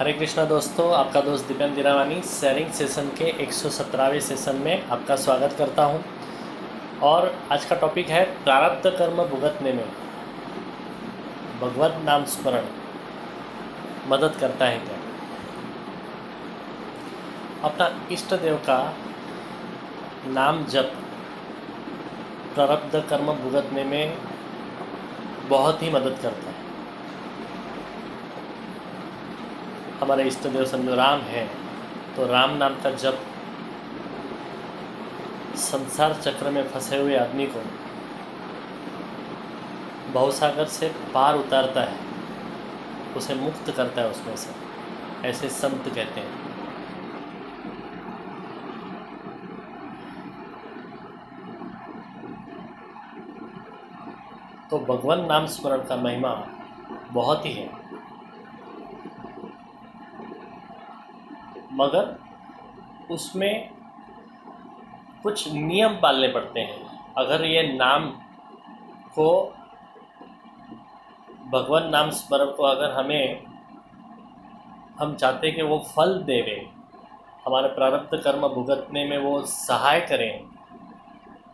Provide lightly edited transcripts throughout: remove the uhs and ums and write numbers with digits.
हरे कृष्णा दोस्तों, आपका दोस्त दीपेंद्र गिरावानी शेयरिंग सेशन के 117वें सेशन में आपका स्वागत करता हूं। और आज का टॉपिक है प्रारब्ध कर्म भुगतने में भगवत नाम स्मरण मदद करता है क्या। अपना इष्ट देव का नाम जप प्रारब्ध कर्म भुगतने में बहुत ही मदद करता है। हमारे इष्ट देव समझो राम है, तो राम नाम का जप संसार चक्र में फंसे हुए आदमी को भवसागर से पार उतारता है, उसे मुक्त करता है उसमें से, ऐसे संत कहते हैं। तो भगवान नाम स्मरण का महिमा बहुत ही है, मगर उसमें कुछ नियम पालने पड़ते हैं। अगर ये नाम को, भगवान नाम स्मरण को अगर हम चाहते हैं कि वो फल देवे, हमारे प्रारब्ध कर्म भुगतने में वो सहाय करें,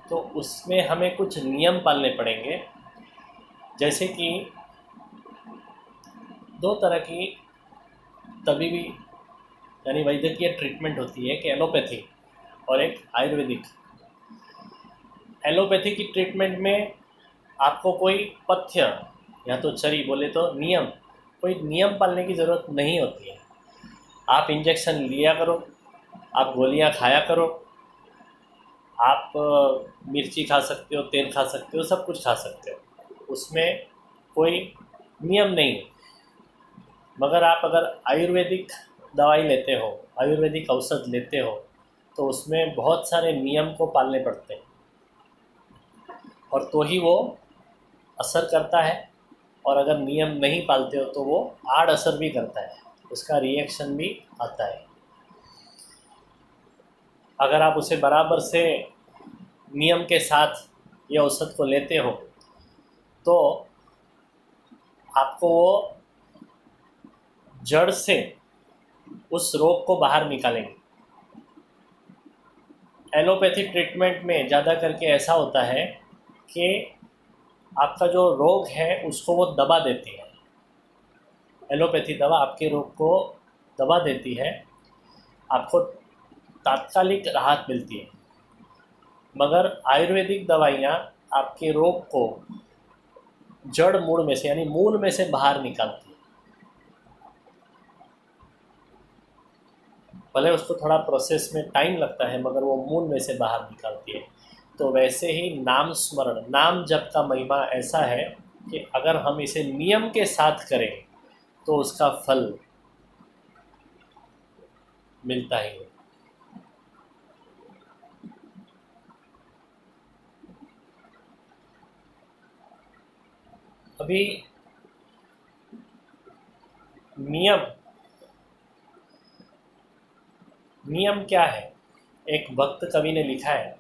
तो उसमें हमें कुछ नियम पालने पड़ेंगे। जैसे कि दो तरह की तबीबी यानी वैद्यकीय ट्रीटमेंट होती है, कि एलोपैथी और एक आयुर्वेदिक। एलोपैथी की ट्रीटमेंट में आपको कोई पथ्य या तो चरी बोले तो नियम, कोई नियम पालने की ज़रूरत नहीं होती है। आप इंजेक्शन लिया करो, आप गोलियां खाया करो, आप मिर्ची खा सकते हो, तेल खा सकते हो, सब कुछ खा सकते हो, उसमें कोई नियम नहीं है। मगर आप अगर आयुर्वेदिक दवाई लेते हो, आयुर्वेदिक औषध लेते हो, तो उसमें बहुत सारे नियम को पालने पड़ते हैं, और तो ही वो असर करता है। और अगर नियम नहीं पालते हो तो वो आड़ असर भी करता है, उसका रिएक्शन भी आता है। अगर आप उसे बराबर से नियम के साथ ये औषध को लेते हो तो आपको वो जड़ से उस रोग को बाहर निकालेंगे। एलोपैथी ट्रीटमेंट में ज़्यादा करके ऐसा होता है कि आपका जो रोग है उसको वो दबा देती है। एलोपैथी दवा आपके रोग को दबा देती है, आपको तात्कालिक राहत मिलती है। मगर आयुर्वेदिक दवाइयाँ आपके रोग को जड़ मूल में से यानी मूल में से बाहर निकालती है। भले उसको थोड़ा प्रोसेस में टाइम लगता है, मगर वो मूल में से बाहर निकालती है। तो वैसे ही नाम स्मरण, नाम जप का महिमा ऐसा है कि अगर हम इसे नियम के साथ करें तो उसका फल मिलता ही है। अभी नियम क्या है? एक भक्त कवि ने लिखा है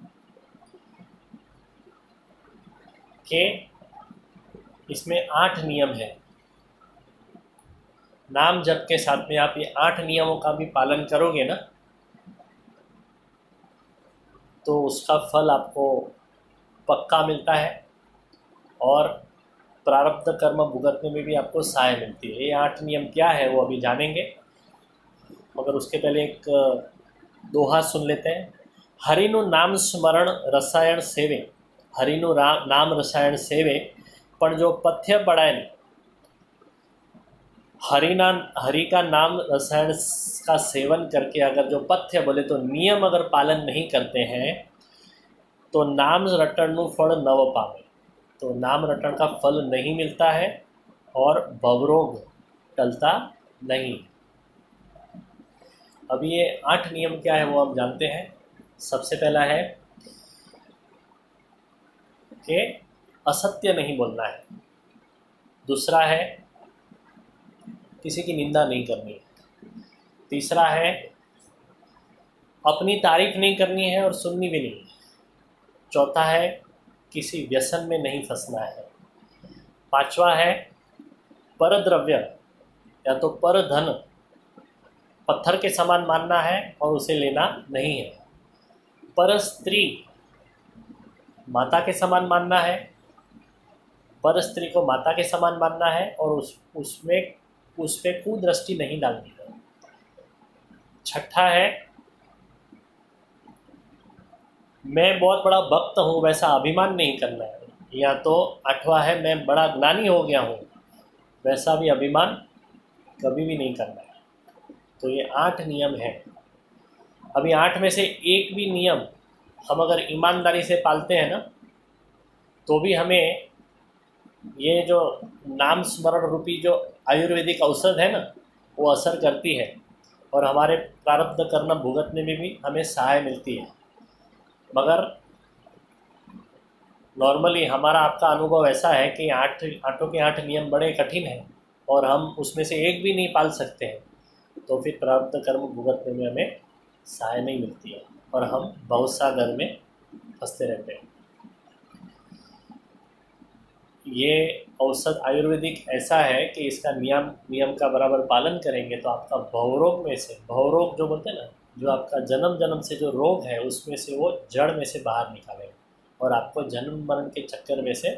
कि इसमें 8 नियम है। नाम जप के साथ में आप ये 8 नियमों का भी पालन करोगे ना, तो उसका फल आपको पक्का मिलता है, और प्रारब्ध कर्म भुगतने में भी आपको सहाय मिलती है। ये 8 नियम क्या है वो अभी जानेंगे, मगर उसके पहले एक दोहा सुन लेते हैं। हरिनु नाम स्मरण रसायन सेवे, हरिनु नाम रसायन सेवे, पर जो पथ्य पढ़ाए नहीं। हरि का नाम रसायन का सेवन करके अगर जो पथ्य बोले तो नियम अगर पालन नहीं करते हैं तो नाम रटणनु फल नव पावे, तो नाम रटन का फल नहीं मिलता है और भवरोग टलता नहीं। अब ये 8 नियम क्या है वो आप जानते हैं। सबसे पहला है कि असत्य नहीं बोलना है। दूसरा है किसी की निंदा नहीं करनी है। तीसरा है अपनी तारीफ नहीं करनी है और सुननी भी नहीं। चौथा है किसी व्यसन में नहीं फंसना है। पांचवा है पर द्रव्य या तो पर धन पत्थर के समान मानना है और उसे लेना नहीं है। पर स्त्री माता के समान मानना है, पर स्त्री को माता के समान मानना है और उसमें उस पे कुदृष्टि नहीं डालनी है। छठा है, मैं बहुत बड़ा भक्त हूँ वैसा अभिमान नहीं करना है। या तो आठवां है, मैं बड़ा ज्ञानी हो गया हूँ, वैसा भी अभिमान कभी भी नहीं करना है। तो ये 8 नियम हैं। अभी 8 में से एक भी नियम हम अगर ईमानदारी से पालते हैं ना, तो भी हमें ये जो नाम स्मरण रूपी जो आयुर्वेदिक औषध है ना, वो असर करती है और हमारे प्रारब्ध कर्म भुगतने में भी हमें सहाय मिलती है। मगर नॉर्मली हमारा आपका अनुभव ऐसा है कि आठों के 8 नियम बड़े कठिन हैं और हम उसमें से एक भी नहीं पाल सकते हैं, तो फिर प्रारब्ध कर्म भुगतने में हमें सहाय नहीं मिलती है और हम बहुत सा घर में फंसते रहते हैं। ये औषध आयुर्वेदिक ऐसा है कि इसका नियम का बराबर पालन करेंगे तो आपका भवरोग में से, भवरोग जो बोलते हैं ना, जो आपका जन्म जन्म से जो रोग है उसमें से वो जड़ में से बाहर निकालेगा और आपको जन्म मरण के चक्कर में से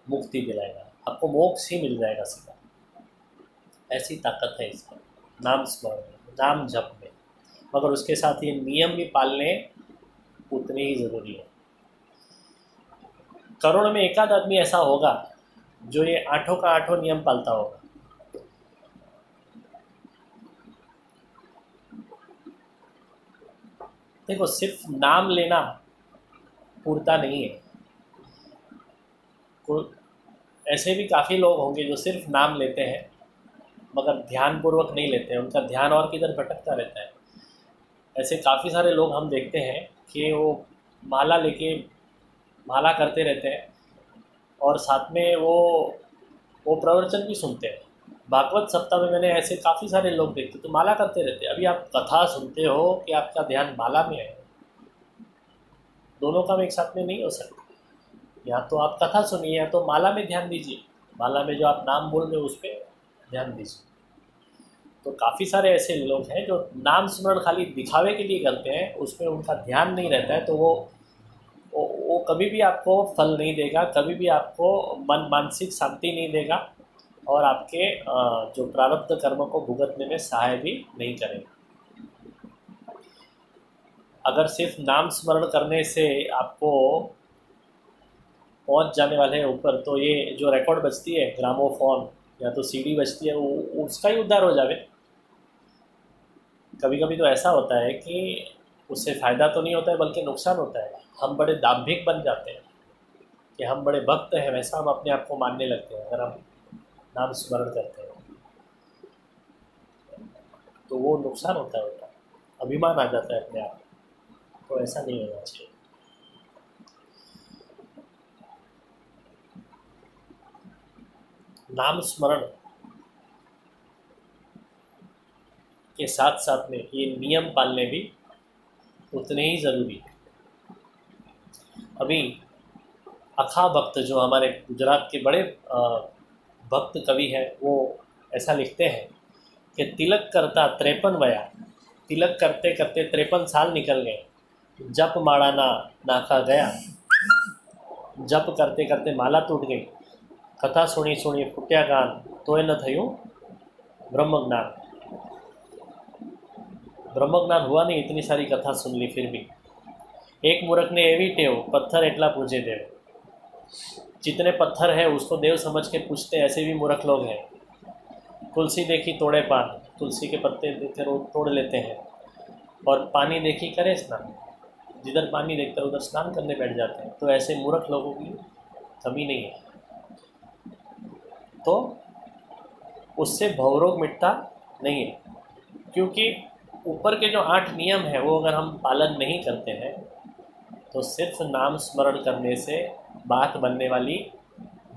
मुक्ति दिलाएगा, आपको मोक्ष ही मिल जाएगा सीधा। ऐसी ताकत है इसमें, नाम स्मरण में, नाम जप में। मगर उसके साथ ये नियम भी पालने उतने ही ज़रूरी है। करोड़ में एकाध आदमी ऐसा होगा जो ये 8 का 8 नियम पालता होगा। देखो, सिर्फ नाम लेना पूरता नहीं है। ऐसे भी काफ़ी लोग होंगे जो सिर्फ नाम लेते हैं मगर ध्यानपूर्वक नहीं लेते हैं, उनका ध्यान और किधर भटकता रहता है। ऐसे काफ़ी सारे लोग हम देखते हैं कि वो माला लेके माला करते रहते हैं और साथ में वो प्रवचन भी सुनते हैं। भागवत सप्ताह में मैंने ऐसे काफ़ी सारे लोग देखते तो माला करते रहते हैं। अभी आप कथा सुनते हो कि आपका ध्यान माला में है, दोनों काम एक साथ में नहीं हो सकता। या तो आप कथा सुनिए या तो माला में ध्यान दीजिए, माला में जो आप नाम बोल रहे हो उस पर ध्यान दीजिए। तो काफ़ी सारे ऐसे लोग हैं जो नाम स्मरण खाली दिखावे के लिए करते हैं, उसमें उनका ध्यान नहीं रहता है, तो वो कभी भी आपको फल नहीं देगा, कभी भी आपको मानसिक शांति नहीं देगा और आपके जो प्रारब्ध कर्म को भुगतने में सहाय भी नहीं करेगा। अगर सिर्फ नाम स्मरण करने से आपको पहुंच जाने वाले हैं ऊपर, तो ये जो रिकॉर्ड बजती है ग्रामोफोन या तो सीडी बजती है, वो उसका ही उद्धार हो जावे। कभी कभी तो ऐसा होता है कि उससे फ़ायदा तो नहीं होता है बल्कि नुकसान होता है। हम बड़े दाम्भिक बन जाते हैं कि हम बड़े भक्त हैं, वैसा हम अपने आप को मानने लगते हैं। अगर हम नाम स्मरण करते हैं तो वो नुकसान होता है, अभिमान आ जाता है अपने आप, तो ऐसा नहीं होना चाहिए। नाम स्मरण के साथ साथ में ये नियम पालने भी उतने ही ज़रूरी है। अभी अखा भक्त जो हमारे गुजरात के बड़े भक्त कवि हैं, वो ऐसा लिखते हैं कि तिलक करता 53 वया, तिलक करते करते 53 साल निकल गए, जप माड़ा ना नाखा गया, जप करते करते माला टूट गई, कथा सुनी सुनी फूट्या कान, तोय न थयूं ब्रह्मज्ञान। ब्रह्मज्ञान हुआ नहीं, इतनी सारी कथा सुन ली फिर भी। एक मूर्ख ने एवी टेव, पत्थर एटला पूजे देव। जितने पत्थर है उसको देव समझ के पूछते, ऐसे भी मूर्ख लोग हैं। तुलसी देखी तोड़े पान, तुलसी के पत्ते देखे तोड़ लेते हैं। और पानी देखी करे स्नान, जिधर पानी देखते उधर स्नान करने बैठ जाते हैं। तो ऐसे मूर्ख लोगों की कमी नहीं है, तो उससे भवरोग मिटता नहीं है। क्योंकि ऊपर के जो 8 नियम हैं वो अगर हम पालन नहीं करते हैं तो सिर्फ नाम स्मरण करने से बात बनने वाली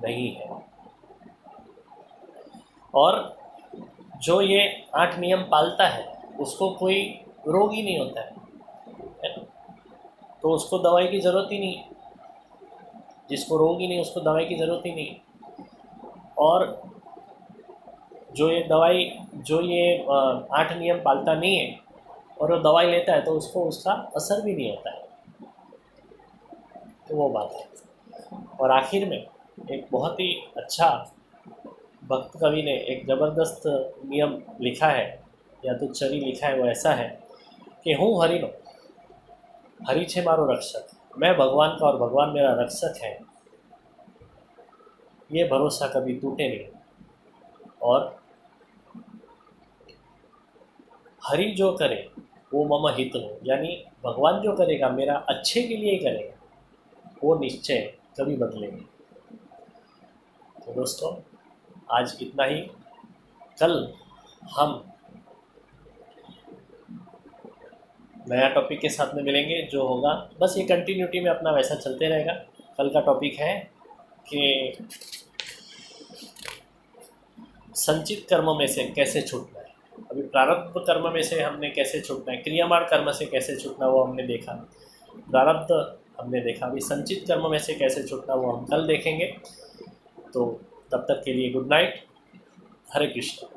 नहीं है। और जो ये 8 नियम पालता है उसको कोई रोग ही नहीं होता है ना? तो उसको दवाई की ज़रूरत ही नहीं। जिसको रोग ही नहीं उसको दवाई की ज़रूरत ही नहीं। और जो ये दवाई जो ये 8 नियम पालता नहीं है और वो दवाई लेता है तो उसको उसका असर भी नहीं होता है। तो वो बात है। और आखिर में एक बहुत ही अच्छा भक्त कवि ने एक ज़बरदस्त नियम लिखा है या तो चरी लिखा है। वो ऐसा है कि हूँ हरिनो, हरि छे मारो रक्षक, मैं भगवान का और भगवान मेरा रक्षक है, ये भरोसा कभी टूटे नहीं। और हरि जो करे वो मम हित हो, यानी भगवान जो करेगा मेरा अच्छे के लिए ही करेगा, वो निश्चय कभी बदलेंगे। तो दोस्तों आज इतना ही। कल हम नया टॉपिक के साथ में मिलेंगे जो होगा, बस ये कंटिन्यूटी में अपना वैसा चलते रहेगा। कल का टॉपिक है कि संचित कर्म में से कैसे छूटना है। अभी प्रारब्ध कर्म में से हमने कैसे छूटना है, क्रियामाण कर्म से कैसे छूटना वो हमने देखा, प्रारब्ध हमने देखा। अभी संचित कर्म में से कैसे छूटना वो हम कल देखेंगे। तो तब तक के लिए गुड नाइट, हरे कृष्ण।